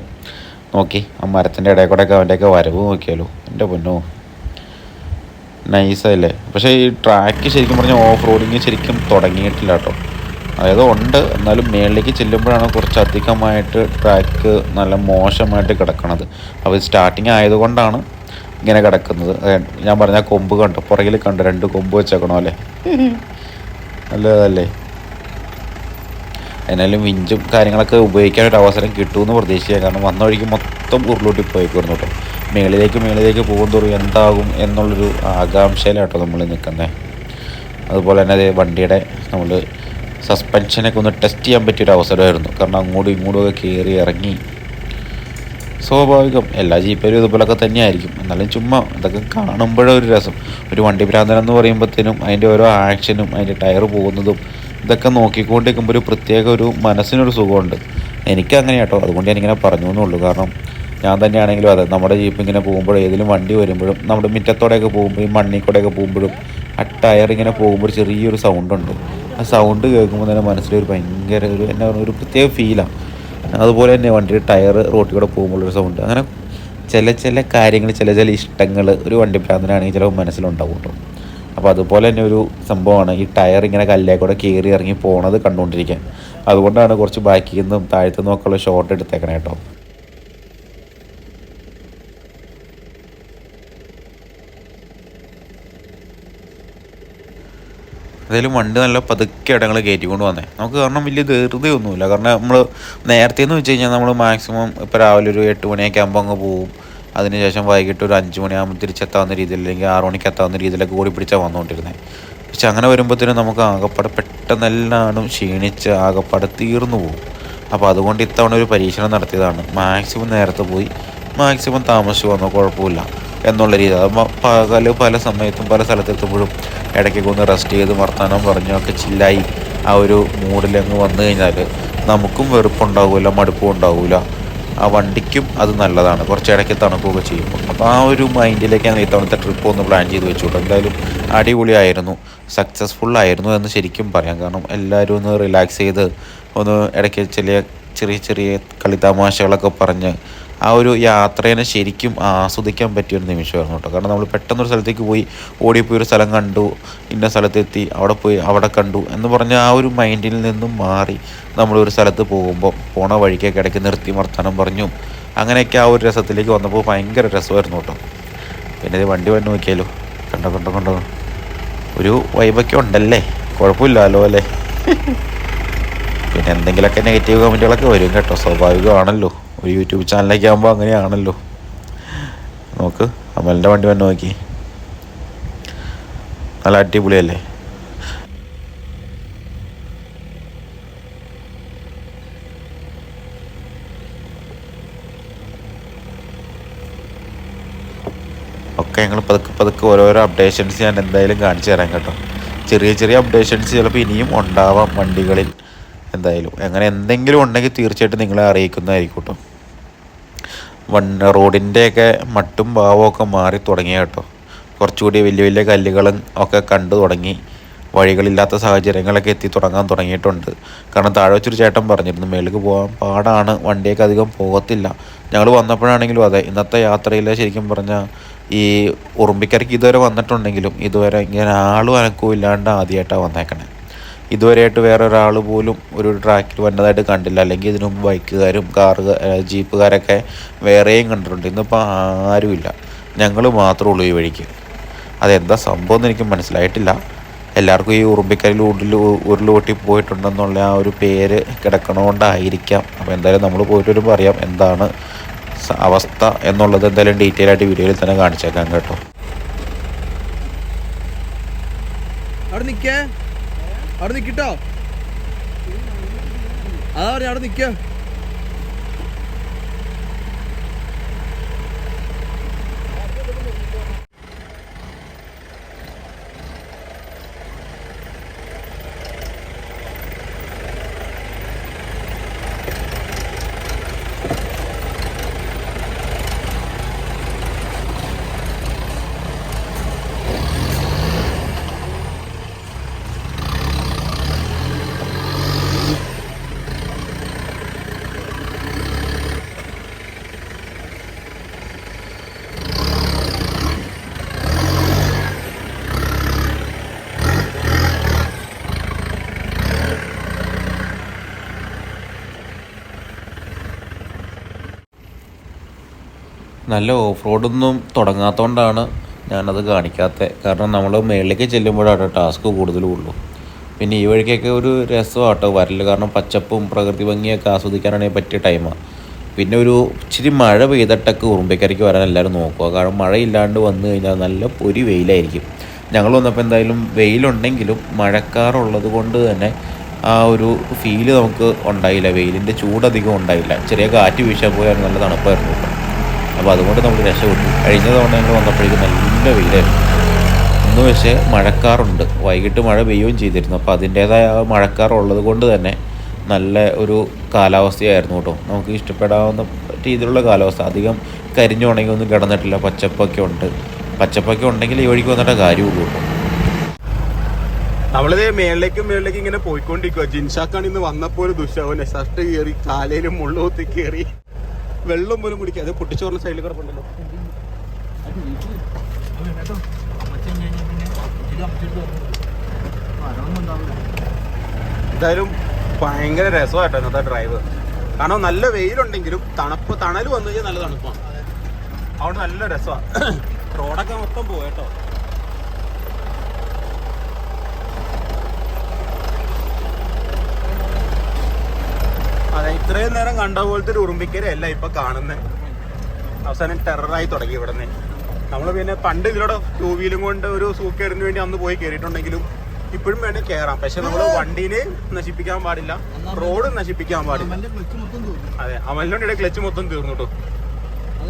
നോക്കി ആ മരത്തിൻ്റെ ഇടയിൽ കൂടെയൊക്കെ അവൻ്റെയൊക്കെ വരവ് നോക്കിയാലോ, എൻ്റെ പൊന്നോ നൈസല്ലേ. പക്ഷേ ഈ ട്രാക്ക് ശരിക്കും പറഞ്ഞാൽ ഓഫ് റോഡിങ് ശരിക്കും തുടങ്ങിയിട്ടില്ല കേട്ടോ. അതായത് ഉണ്ട്, എന്നാലും മേളിലേക്ക് ചെല്ലുമ്പോഴാണ് കുറച്ചധികമായിട്ട് ട്രാക്ക് നല്ല മോശമായിട്ട് കിടക്കണത്. അപ്പോൾ സ്റ്റാർട്ടിങ് ആയതുകൊണ്ടാണ് ഇങ്ങനെ കിടക്കുന്നത്. ഞാൻ പറഞ്ഞ കൊമ്പ് കണ്ടോ, പുറകിൽ കണ്ടോ, 2 കൊമ്പ് വെച്ചേക്കണോ അല്ലേ, നല്ലതല്ലേ. എന്നാലും വിഞ്ചും കാര്യങ്ങളൊക്കെ ഉപയോഗിക്കാനൊരു അവസരം കിട്ടുമെന്ന് പ്രതീക്ഷിക്കുക. കാരണം വന്ന വഴിക്ക് മൊത്തം ഉരുളൂട്ടി പോയിക്കോരുന്നു കേട്ടോ. മേളിലേക്ക് പോകും തോറും എന്താകും എന്നുള്ളൊരു ആകാംക്ഷയിലാട്ടോ നമ്മൾ നിൽക്കുന്നത്. അതുപോലെ തന്നെ അതേ വണ്ടിയുടെ നമ്മൾ സസ്പെൻഷനൊക്കെ ഒന്ന് ടെസ്റ്റ് ചെയ്യാൻ പറ്റിയൊരു അവസരമായിരുന്നു. കാരണം അങ്ങോട്ടും ഇങ്ങോട്ടുമൊക്കെ കയറി ഇറങ്ങി, സ്വാഭാവികം എല്ലാ ജീപ്പേരും ഇതുപോലൊക്കെ തന്നെയായിരിക്കും. എന്നാലും ചുമ്മാ ഇതൊക്കെ കാണുമ്പോഴൊരു രസം. ഒരു വണ്ടി ഭ്രാന്തൻ എന്ന് പറയുമ്പോഴത്തേനും അതിൻ്റെ ഓരോ ആക്ഷനും അതിൻ്റെ ടയർ പോകുന്നതും ഇതൊക്കെ നോക്കിക്കൊണ്ടിരിക്കുമ്പോൾ ഒരു പ്രത്യേക ഒരു മനസ്സിനൊരു സുഖമുണ്ട്. എനിക്കങ്ങനെ കേട്ടോ, അതുകൊണ്ട് ഞാനിങ്ങനെ പറഞ്ഞു എന്നുള്ളൂ. കാരണം ഞാൻ തന്നെയാണെങ്കിലും അതെ, നമ്മുടെ ജീപ്പ് ഇങ്ങനെ പോകുമ്പോഴും ഏതെങ്കിലും വണ്ടി വരുമ്പോഴും നമ്മുടെ മുറ്റത്തോടെയൊക്കെ പോകുമ്പോഴും ഈ മണ്ണിൽ കൂടെയൊക്കെ പോകുമ്പോഴും ആ ടയർ ഇങ്ങനെ പോകുമ്പോൾ ചെറിയൊരു സൗണ്ടുണ്ട്. ആ സൗണ്ട് കേൾക്കുമ്പോൾ തന്നെ മനസ്സിലൊരു ഭയങ്കര ഒരു എന്നാ പറയുക, ഒരു പ്രത്യേക ഫീലാണ്. അതുപോലെ തന്നെ വണ്ടിയുടെ ടയർ റോട്ടിൽ കൂടെ പോകുമ്പോഴൊരു സൗണ്ട്, അങ്ങനെ ചില കാര്യങ്ങൾ, ചില ഇഷ്ടങ്ങൾ ഒരു വണ്ടി ഭ്രാന്തനാണെങ്കിൽ ചിലപ്പോൾ മനസ്സിലുണ്ടാവും കേട്ടോ. അപ്പോൾ അതുപോലെ തന്നെ ഒരു സംഭവമാണ് ഈ ടയർ ഇങ്ങനെ കല്ലേക്കൂടെ കയറി ഇറങ്ങി പോണത് കണ്ടുകൊണ്ടിരിക്കാൻ. അതുകൊണ്ടാണ് കുറച്ച് ബാക്കിൽ നിന്നും താഴത്തു നിന്നൊക്കെയുള്ള ഷോട്ട് എടുത്തേക്കണേ കേട്ടോ. ഏതായാലും വണ്ടി നല്ല പതുക്കെ ഇടങ്ങൾ കയറ്റിക്കൊണ്ട് വന്നേ നമുക്ക്. കാരണം വലിയ ധൃതിയൊന്നുമില്ല. കാരണം നമ്മൾ നേരത്തെ എന്ന് വെച്ച് കഴിഞ്ഞാൽ നമ്മൾ മാക്സിമം ഇപ്പോൾ രാവിലെ ഒരു 8 മണിയൊക്കെ ആകുമ്പോൾ അങ്ങ് പോവും. അതിനുശേഷം വൈകിട്ട് ഒരു 5 മണിയാകുമ്പോൾ തിരിച്ചെത്താവുന്ന രീതിയിൽ, അല്ലെങ്കിൽ 6 മണിക്ക് എത്താവുന്ന രീതിയിലൊക്കെ ഓടി പിടിച്ചാൽ വന്നുകൊണ്ടിരുന്നത്. പക്ഷെ അങ്ങനെ വരുമ്പോഴത്തേനും നമുക്ക് ആകപ്പാടെ പെട്ടെന്നെല്ലാം ക്ഷീണിച്ച് ആകപ്പാടെ തീർന്നു പോകും. അപ്പോൾ അതുകൊണ്ട് ഇത്തവണ ഒരു പരീക്ഷണം നടത്തിയതാണ്. മാക്സിമം നേരത്തെ പോയി മാക്സിമം താമസിച്ച് വന്നോ കുഴപ്പമില്ല എന്നുള്ള രീതി. അത് പല സമയത്തും പല സ്ഥലത്തെത്തുമ്പോഴും ഇടയ്ക്കൊക്കെ ഒന്ന് റെസ്റ്റ് ചെയ്ത് വർത്തമാനം പറഞ്ഞൊക്കെ ചില്ലായി ആ ഒരു മൂഡിലങ്ങ് വന്നു കഴിഞ്ഞാൽ നമുക്കും വെറുപ്പുണ്ടാവില്ല, മടുപ്പും ഉണ്ടാവില്ല. ആ വണ്ടിക്കും അത് നല്ലതാണ്, കുറച്ച് ഇടയ്ക്ക് തണുക്കുകയൊക്കെ ചെയ്യുമ്പോൾ. അപ്പോൾ ആ ഒരു മൈൻഡിലേക്കാണ് ഇത്തവണത്തെ ട്രിപ്പ് ഒന്ന് പ്ലാൻ ചെയ്ത് വെച്ചു. എന്തായാലും അടിപൊളിയായിരുന്നു, സക്സസ്ഫുള്ളായിരുന്നു എന്ന് ശരിക്കും പറയാം. കാരണം എല്ലാവരും ഒന്ന് റിലാക്സ് ചെയ്ത് ഒന്ന് ഇടയ്ക്ക് ചെറിയ കളിതമാശകളൊക്കെ പറഞ്ഞ് ആ ഒരു യാത്രേനെ ശരിക്കും ആസ്വദിക്കാൻ പറ്റിയൊരു നിമിഷമായിരുന്നു കേട്ടോ. കാരണം നമ്മൾ പെട്ടെന്നൊരു സ്ഥലത്തേക്ക് പോയി, ഓടിപ്പോയി ഒരു സ്ഥലം കണ്ടു, ഇന്ന സ്ഥലത്തെത്തി, അവിടെ പോയി അവിടെ കണ്ടു എന്ന് പറഞ്ഞ ആ ഒരു മൈൻഡിൽ നിന്നും മാറി നമ്മളൊരു സ്ഥലത്ത് പോകുമ്പോൾ പോണ വഴിക്കൊക്കെ ഇടയ്ക്ക് നിർത്തി വർത്തമാനം പറഞ്ഞും അങ്ങനെയൊക്കെ ആ ഒരു രസത്തിലേക്ക് വന്നപ്പോൾ ഭയങ്കര രസമായിരുന്നു കേട്ടോ. പിന്നെ ഇത് വണ്ടി വന്ന് നോക്കിയാലോ, കണ്ടോ ഒരു വൈബൊക്കെ ഉണ്ടല്ലേ, കുഴപ്പമില്ലല്ലോ അല്ലേ. പിന്നെ എന്തെങ്കിലുമൊക്കെ നെഗറ്റീവ് കമൻറ്റുകളൊക്കെ വരും കേട്ടോ, സ്വാഭാവികമാണല്ലോ. ഒരു യൂട്യൂബ് ചാനലൊക്കെ ആകുമ്പോൾ അങ്ങനെയാണല്ലോ. നോക്ക് അമലിൻ്റെ വണ്ടി വന്ന് നോക്കി, നല്ല അടിപൊളിയല്ലേ. ഒക്കെ ഞങ്ങൾ പതുക്കെ ഓരോരോ അപ്ഡേഷൻസ് ഞാൻ എന്തായാലും കാണിച്ചു തരാം കേട്ടോ. ചെറിയ അപ്ഡേഷൻസ് ചിലപ്പോൾ ഇനിയും ഉണ്ടാവാം വണ്ടികളിൽ. എന്തായാലും അങ്ങനെ എന്തെങ്കിലും ഉണ്ടെങ്കിൽ തീർച്ചയായിട്ടും നിങ്ങളെ അറിയിക്കുന്നതായിരിക്കും കേട്ടോ. റോഡിൻ്റെയൊക്കെ മട്ടും ഭാവമൊക്കെ മാറി തുടങ്ങിയ കേട്ടോ. കുറച്ചുകൂടി വലിയ കല്ലുകളും ഒക്കെ കണ്ടു തുടങ്ങി. വഴികളില്ലാത്ത സാഹചര്യങ്ങളൊക്കെ തുടങ്ങാൻ തുടങ്ങിയിട്ടുണ്ട്. കാരണം താഴെ വെച്ചൊരു ചേട്ടൻ പറഞ്ഞിരുന്നു മേലേക്ക് പോകാൻ പാടാണ്, വണ്ടിയൊക്കെ അധികം പോകത്തില്ല. ഞങ്ങൾ വന്നപ്പോഴാണെങ്കിലും അതെ, ഇന്നത്തെ യാത്രയിൽ ശരിക്കും പറഞ്ഞാൽ ഈ ഉറുമ്പിക്കരയ്ക്ക് ഇതുവരെ വന്നിട്ടുണ്ടെങ്കിലും ഇതുവരെ ഇങ്ങനെ ആളും അനക്കവും ഇല്ലാണ്ട് ആദ്യമായിട്ടാണ് വന്നേക്കണേ. ഇതുവരെയായിട്ട് വേറെ ഒരാൾ പോലും ഒരു ട്രാക്കിൽ വന്നതായിട്ട് കണ്ടില്ല. അല്ലെങ്കിൽ ഇതിനു മുമ്പ് ബൈക്കുകാരും ജീപ്പുകാരൊക്കെ വേറെയും കണ്ടിട്ടുണ്ട്. ഇന്നിപ്പോൾ ആരുമില്ല, ഞങ്ങൾ മാത്രമേ ഉള്ളൂ ഈ വഴിക്ക്. അതെന്താ സംഭവം എന്ന് എനിക്ക് മനസ്സിലായിട്ടില്ല. എല്ലാവർക്കും ഈ ഉറുമ്പിക്കരയിൽ ഉരുളുപൊട്ടി പോയിട്ടുണ്ടെന്നുള്ള ആ ഒരു പേര് കിടക്കണോണ്ടായിരിക്കാം. അപ്പോൾ എന്തായാലും നമ്മൾ പോയിട്ട് വരുമ്പോൾ അറിയാം എന്താണ് അവസ്ഥ എന്നുള്ളത്. എന്തായാലും ഡീറ്റെയിൽ ആയിട്ട് വീഡിയോയിൽ തന്നെ കാണിച്ചേക്കാം കേട്ടോ. അവിടെ നിൽക്കിട്ടോ, അതാ പറഞ്ഞ അവിടെ നിൽക്കുക. നല്ല ഓഫ് റോഡൊന്നും തുടങ്ങാത്തതുകൊണ്ടാണ് ഞാനത് കാണിക്കാത്തത്. കാരണം നമ്മൾ മേളിലേക്ക് ചെല്ലുമ്പോഴാണ് ടാസ്ക് കൂടുതലും ഉള്ളൂ. പിന്നെ ഈ വഴിക്കൊക്കെ ഒരു രസമാട്ടോ വരൽ, കാരണം പച്ചപ്പും പ്രകൃതി ഭംഗിയൊക്കെ ആസ്വദിക്കാനാണെങ്കിൽ പറ്റിയ ടൈമാണ്. പിന്നെ ഒരു ഇച്ചിരി മഴ പെയ്തിട്ടൊക്കെ ഉറുമ്പിക്കരയ്ക്ക് വരാൻ എല്ലാവരും നോക്കുക. കാരണം മഴയില്ലാണ്ട് വന്നു കഴിഞ്ഞാൽ നല്ല പൊരി വെയിലായിരിക്കും. ഞങ്ങൾ വന്നപ്പോൾ എന്തായാലും വെയിലുണ്ടെങ്കിലും മഴക്കാറുള്ളത് കൊണ്ട് തന്നെ ആ ഒരു ഫീല് നമുക്ക് ഉണ്ടായില്ല. വെയിലിൻ്റെ ചൂടധികം ഉണ്ടായില്ല. ചെറിയ കാറ്റ് വീശാൻ പോയാൽ നല്ല തണുപ്പായിരുന്നു കേട്ടോ. അപ്പോൾ അതുകൊണ്ട് നമ്മൾ രക്ഷപ്പെട്ടു. കഴിഞ്ഞ തവണ ഞങ്ങൾ വന്നപ്പോഴേക്കും നല്ല വെയിലായിരുന്നു. ഇന്ന് പക്ഷേ മഴക്കാറുണ്ട്. വൈകിട്ട് മഴ പെയ്യുകയും ചെയ്തിരുന്നു. അപ്പോൾ അതിൻ്റേതായ ആ മഴക്കാറുള്ളത് കൊണ്ട് തന്നെ നല്ല ഒരു കാലാവസ്ഥയായിരുന്നു കേട്ടോ. നമുക്ക് ഇഷ്ടപ്പെടാവുന്ന രീതിയിലുള്ള കാലാവസ്ഥ. അധികം കരിഞ്ഞുണങ്ങി ഒന്നും കിടന്നിട്ടില്ല. പച്ചപ്പൊക്കെ ഉണ്ടെങ്കിൽ ഈ വഴിക്ക് വന്നിട്ടേ കാര്യമുള്ളൂ കേട്ടോ. നമ്മളിത് മേളിലേക്കും ഇങ്ങനെ പോയിക്കൊണ്ടിരിക്കുക. ജിൻഷാക്കാണ് ഇന്ന് വന്നപ്പോൾ ഒരു ദുശാവനെ ഷർട്ട് കയറി, കാലയിലും മുള്ളുകുത്തി കയറി, വെള്ളം പോലും കുടിക്കാതെ പൊട്ടിച്ചോറിന് സൈഡിൽ കിടപ്പുണ്ടല്ലോ. എന്തായാലും ഭയങ്കര രസമായിട്ടോ ഇന്നത്തെ ഡ്രൈവ്. കാരണം നല്ല വെയിലുണ്ടെങ്കിലും തണൽ വന്നു കഴിഞ്ഞാൽ നല്ല തണുപ്പാണ്. അതുകൊണ്ട് നല്ല രസമാണ്. റോഡൊക്കെ മൊത്തം പോയേട്ടോ. അതെ, ഇത്രയും നേരം കണ്ട പോലത്തെ ഒരു ഉറുമ്പിക്കരയല്ല ഇപ്പൊ കാണുന്നത്. അവസാനം ടെററായി തുടങ്ങി ഇവിടെ നിന്ന്. നമ്മൾ പിന്നെ പണ്ട് ഇതിലൂടെ 2 വീലും കൊണ്ട് ഒരു സൂക്കേറിന് വേണ്ടി അന്ന് പോയി കയറിയിട്ടുണ്ടെങ്കിലും ഇപ്പോഴും വേണ്ടി കയറാം. പക്ഷെ നമ്മൾ വണ്ടീനെ നശിപ്പിക്കാൻ പാടില്ല, റോഡ് നശിപ്പിക്കാൻ പാടില്ല. അതെ, അമലിനോടെ ക്ലച്ച് മൊത്തം തീർന്നു കേട്ടോ.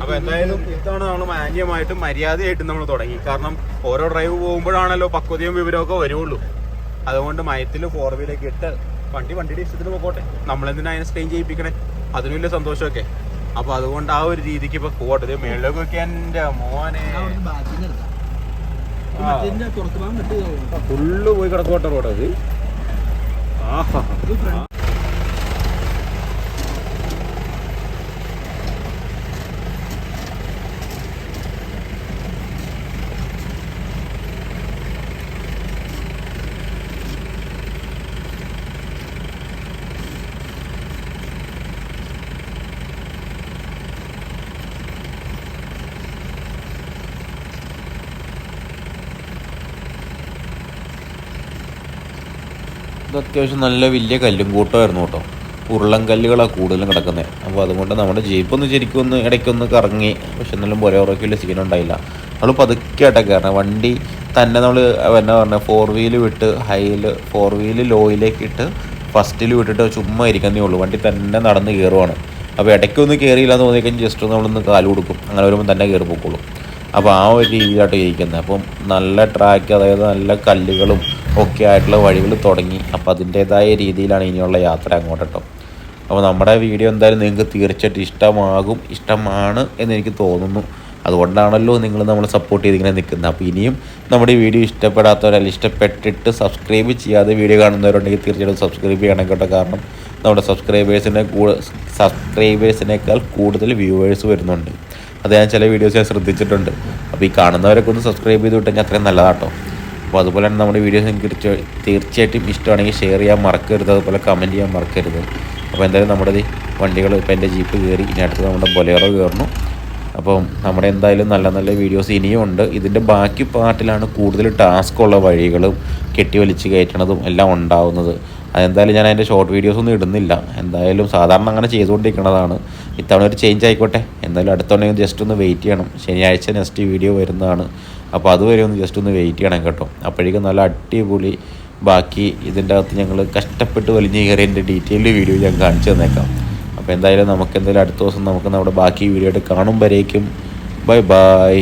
അപ്പൊ എന്തായാലും ഇത്തവണ നമ്മൾ മാന്യമായിട്ടും മര്യാദയായിട്ടും നമ്മൾ തുടങ്ങി. കാരണം ഓരോ ഡ്രൈവ് പോകുമ്പോഴാണല്ലോ പക്വതയും വിവരമൊക്കെ വരുള്ളൂ. അതുകൊണ്ട് മയത്തിൽ 4 വീലൊക്കെ ഇട്ട് വണ്ടിയുടെ ഇഷ്ടത്തിന് പോകട്ടെ. നമ്മളെന്തിനാ അതിനെ സ്ട്രെയിൻ ചെയ്യിപ്പിക്കണേ? അതിന് വലിയ സന്തോഷമൊക്കെ. അപ്പൊ അതുകൊണ്ട് ആ ഒരു രീതിക്ക് ഇപ്പൊ പോകട്ടെ. മേളിലൊക്കെ വെക്കാൻ എന്റെ മോനെ ഫുള്ള് പോയി കിടക്കോട്ടെ റോഡ് അത്. ആഹാ, ഇത് അത്യാവശ്യം നല്ല വലിയ കല്ലും കൂട്ടമായിരുന്നു കേട്ടോ. ഉരുളൻ കല്ലുകളാണ് കൂടുതലും കിടക്കുന്നത്. അപ്പോൾ അതുകൊണ്ട് നമ്മുടെ ജീപ്പൊന്ന് ശരിക്കും ഒന്ന് ഇടയ്ക്കൊന്ന് കറങ്ങി. പക്ഷെ എന്നാലും ബൊലേറോയ്ക്ക് വലിയ സീനുണ്ടായില്ല. നമ്മൾ പതുക്കെ ആയിട്ടൊക്കെ കാരണം വണ്ടി തന്നെ നമ്മൾ എന്നാ പറഞ്ഞാൽ 4 വീല് വിട്ട് 4 വീല് ലോയിലേക്ക് ഇട്ട് ഫസ്റ്റിൽ വിട്ടിട്ട് ചുമ്മാ ഇരിക്കുന്നേ ഉള്ളൂ. വണ്ടി തന്നെ നടന്ന് കയറുവാണ്. അപ്പോൾ ഇടയ്ക്കൊന്ന് കയറിയില്ല എന്ന് തോന്നിക്കഴിഞ്ഞാൽ ജസ്റ്റ് ഒന്ന് നമ്മളൊന്ന് കാല് കൊടുക്കും. അങ്ങനെ വരുമ്പോൾ തന്നെ കയറി പോയിക്കോളും. അപ്പോൾ ആ ഒരു രീതിയിലായിട്ട് ഇരിക്കുന്നത്. അപ്പം നല്ല ട്രാക്ക്, അതായത് നല്ല കല്ലുകളും ഒക്കെ ആയിട്ടുള്ള വഴികൾ തുടങ്ങി. അപ്പോൾ അതിൻ്റേതായ രീതിയിലാണ് ഇനിയുള്ള യാത്ര അങ്ങോട്ട് കേട്ടോ. അപ്പോൾ നമ്മുടെ വീഡിയോ എന്തായാലും നിങ്ങൾക്ക് തീർച്ചയായിട്ടും ഇഷ്ടമാണ് എന്നെനിക്ക് തോന്നുന്നു. അതുകൊണ്ടാണല്ലോ നിങ്ങൾ നമ്മളെ സപ്പോർട്ട് ചെയ്തിങ്ങനെ നിൽക്കുന്നത്. അപ്പോൾ ഇനിയും നമ്മുടെ വീഡിയോ ഇഷ്ടപ്പെടാത്തവരല്ല, ഇഷ്ടപ്പെട്ടിട്ട് സബ്സ്ക്രൈബ് ചെയ്യാതെ വീഡിയോ കാണുന്നവരുണ്ടെങ്കിൽ തീർച്ചയായിട്ടും സബ്സ്ക്രൈബ് ചെയ്യണം കേട്ടോ. കാരണം നമ്മുടെ സബ്സ്ക്രൈബേഴ്സിനേക്കാൾ കൂടുതൽ വ്യൂവേഴ്സ് വരുന്നുണ്ട്. അത് ഞാൻ ചില വീഡിയോസ് ഞാൻ ശ്രദ്ധിച്ചിട്ടുണ്ട്. അപ്പോൾ ഈ കാണുന്നവരൊക്കെ ഒന്ന് സബ്സ്ക്രൈബ് ചെയ്ത് വിട്ടുകഴിഞ്ഞാൽ അത്രയും നല്ലതാട്ടോ. അപ്പോൾ അതുപോലെ തന്നെ നമ്മുടെ വീഡിയോസ് നിങ്ങൾക്ക് തീർച്ചയായിട്ടും ഇഷ്ടമാണെങ്കിൽ ഷെയർ ചെയ്യാൻ മറക്കരുത്. അതുപോലെ കമൻറ്റ് ചെയ്യാൻ മറക്കരുത്. അപ്പോൾ എന്തായാലും നമ്മുടെ വണ്ടികൾ ഇപ്പോൾ എൻ്റെ ജീപ്പ് കയറി, ഇനി അടുത്ത് നമ്മുടെ ബൊലേറോ കയറുന്നു. അപ്പം നമ്മുടെ എന്തായാലും നല്ല നല്ല വീഡിയോസ് ഇനിയും ഉണ്ട്. ഇതിൻ്റെ ബാക്കി പാർട്ടിലാണ് കൂടുതൽ ടാസ്ക്കുള്ള വഴികളും കെട്ടിവലിച്ച് കയറ്റണതും എല്ലാം ഉണ്ടാവുന്നത്. അതെന്തായാലും ഞാൻ അതിൻ്റെ ഷോർട്ട് വീഡിയോസൊന്നും ഇടുന്നില്ല. എന്തായാലും സാധാരണ അങ്ങനെ ചെയ്തുകൊണ്ടിരിക്കുന്നതാണ്. ഇത്തവണ ഒരു ചേഞ്ച് ആയിക്കോട്ടെ. എന്തായാലും അടുത്തവണ ജസ്റ്റ് ഒന്ന് വെയിറ്റ് ചെയ്യണം. ശനിയാഴ്ച നെക്സ്റ്റ് വീഡിയോ വരുന്നതാണ്. അപ്പോൾ അതുവരെ ഒന്ന് ജസ്റ്റ് ഒന്ന് വെയിറ്റ് ചെയ്യണം കേട്ടോ. അപ്പോഴേക്കും നല്ല അടിപൊളി ബാക്കി ഇതിൻ്റെ അകത്ത് ഞങ്ങൾ കഷ്ടപ്പെട്ട് വലിഞ്ഞ് കയറിയതിൻ്റെ ഡീറ്റെയിൽഡ് വീഡിയോ ഞാൻ കാണിച്ചു തന്നേക്കാം. അപ്പോൾ എന്തായാലും നമുക്ക് എന്തായാലും അടുത്ത ദിവസം നമുക്ക് നമ്മുടെ ബാക്കി വീഡിയോ ആയിട്ട് കാണുമ്പോഴേക്കും ബൈ ബൈ.